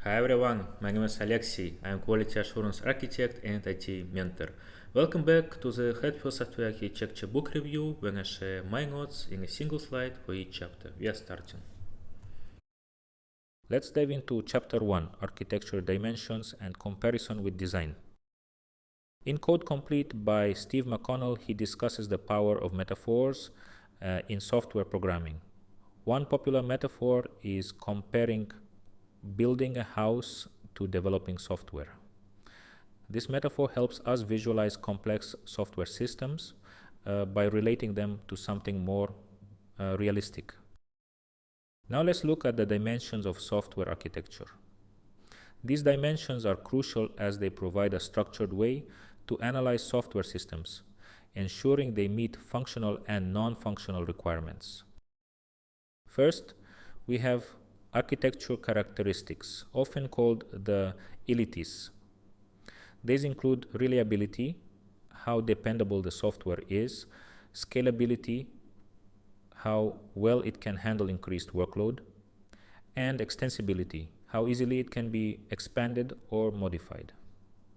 Hi everyone, my name is Alexey. I am quality assurance architect and IT mentor. Welcome back to the Helpful Software Architecture book review, when I share my notes in a single slide for each chapter. We are starting. Let's dive into chapter 1, Architecture Dimensions and Comparison with Design. In Code Complete by Steve McConnell, he discusses the power of metaphors in software programming. One popular metaphor is comparing building a house to developing software. This metaphor helps us visualize complex software systems by relating them to something more realistic. Now let's look at the dimensions of software architecture. These dimensions are crucial as they provide a structured way to analyze software systems, ensuring they meet functional and non-functional requirements. First, we have architecture characteristics, often called the ilities. These include reliability, how dependable the software is, scalability, how well it can handle increased workload, and extensibility, how easily it can be expanded or modified.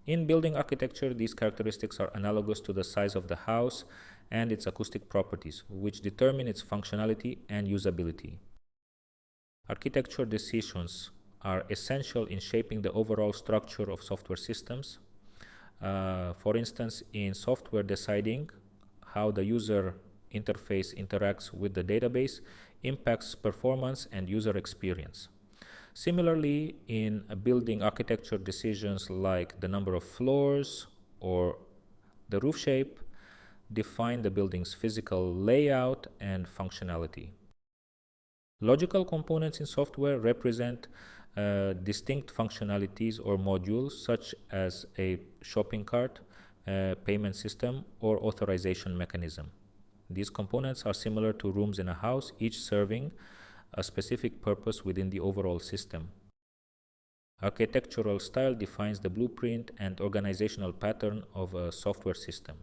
In building architecture, these characteristics are analogous to the size of the house and its acoustic properties, which determine its functionality and usability. Architecture decisions are essential in shaping the overall structure of software systems. For instance, in software, deciding how the user interface interacts with the database impacts performance and user experience. Similarly, in building architecture decisions like the number of floors or the roof shape define the building's physical layout and functionality. Logical components in software represent distinct functionalities or modules, such as a shopping cart, payment system, or authorization mechanism. These components are similar to rooms in a house, each serving a specific purpose within the overall system. Architectural style defines the blueprint and organizational pattern of a software system.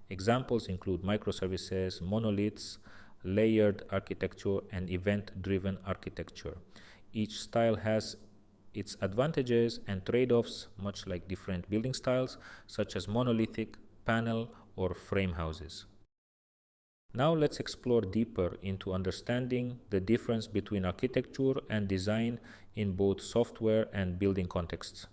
Examples include microservices, monoliths, layered architecture, and event-driven architecture. Each style has its advantages and trade-offs, much like different building styles, such as monolithic, panel, or frame houses. Now let's explore deeper into understanding the difference between architecture and design in both software and building contexts.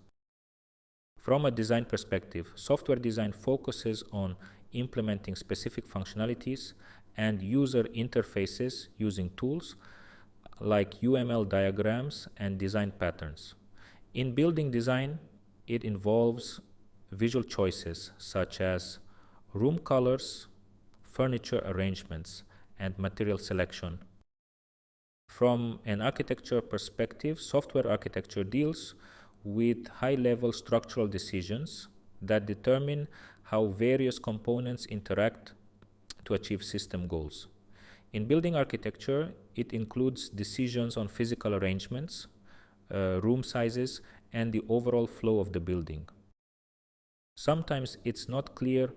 From a design perspective, software design focuses on implementing specific functionalities and user interfaces using tools like UML diagrams and design patterns. In building design, it involves visual choices such as room colors, furniture arrangements, and material selection. From an architecture perspective, software architecture deals with high-level structural decisions that determine how various components interact to achieve system goals. In building architecture, it includes decisions on physical arrangements, room sizes, and the overall flow of the building. Sometimes it's not clear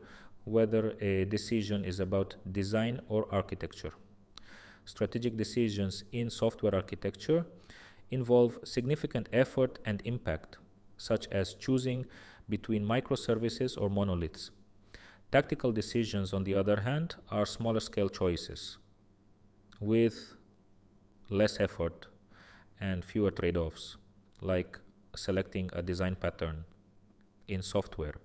whether a decision is about design or architecture. Strategic decisions in software architecture involve significant effort and impact, such as choosing between microservices or monoliths. Tactical decisions, on the other hand, are smaller scale choices with less effort and fewer trade-offs, like selecting a design pattern in software.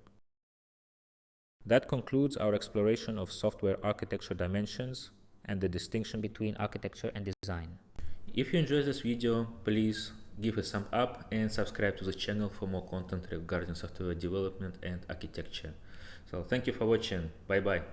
That concludes our exploration of software architecture dimensions and the distinction between architecture and design. If you enjoyed this video, please give a thumb up and subscribe to the channel for more content regarding software development and architecture. So thank you for watching. Bye bye.